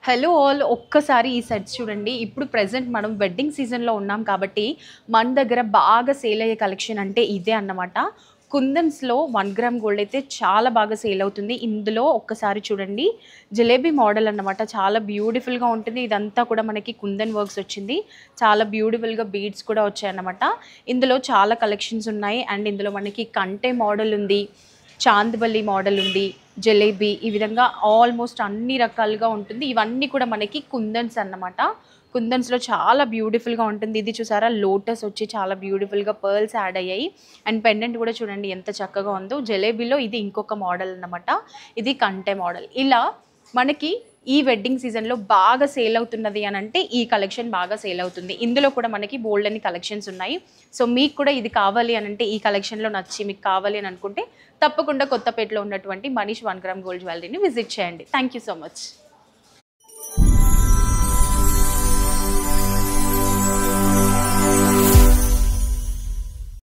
Hello all ఒక్కసారి ఈ sets చూడండి. ఇప్పుడు ప్రెజెంట్ మనం వెడ్డింగ్ సీజన్‌లో ఉన్నాం కాబట్టి, మన దగ్గర బాగా సేల్ అయ్యే కలెక్షన్ అంటే ఇదే అన్నమాట. కుందన్స్‌లో 1 గ్రామ్ గోల్డ్ అయితే చాలా బాగా సేల్ అవుతుంది. ఇందులో ఒక్కసారి చూడండి. జిలేబీ మోడల్ అన్నమాట. చాలా బ్యూటిఫుల్‌గా ఉంటుంది. ఇదంతా కూడా మనకి కుందన్ వర్క్స్ వచ్చింది. చాలా బ్యూటిఫుల్‌గా బీడ్స్ కూడా వచ్చాయన్నమాట. ఇందులో చాలా కలెక్షన్స్ ఉన్నాయి. అండ్ ఇందులో మనకి కంటే మోడల్ ఉంది. చాందిబల్లి మోడల్ ఉంది. జలేబీ ఈ విధంగా ఆల్మోస్ట్ అన్ని రకాలుగా ఉంటుంది. ఇవన్నీ కూడా మనకి కుందన్స్ అన్నమాట. కుందన్స్‌లో చాలా బ్యూటిఫుల్‌గా ఉంటుంది. ఇది చూసారా లోటస్ వచ్చి చాలా బ్యూటిఫుల్‌గా పర్ల్స్ యాడ్ అయ్యాయి. అండ్ పెండెంట్ కూడా చూడండి ఎంత చక్కగా ఉందో. జలేబీలో ఇది ఇంకొక మోడల్ అన్నమాట. ఇది కంటె మోడల్. ఇలా మనకి ఈ వెడ్డింగ్ సీజన్‌లో బాగా సేల్ అవుతున్నది అనంటే ఈ కలెక్షన్ బాగా సేల్ అవుతుంది. ఇందులో కూడా మనకి బోల్డన్ని కలెక్షన్స్ ఉన్నాయి. సో మీకు కూడా ఇది కావాలి అనంటే ఈ కలెక్షన్‌లో నచ్చి మీకు కావాలి అని అనుకుంటే తప్పకుండా కొత్తపేటలో ఉన్నటువంటి మనీష్ 1 గ్రామ్ గోల్డ్ జ్యువెలరీని విజిట్ చేయండి. Thank you so much.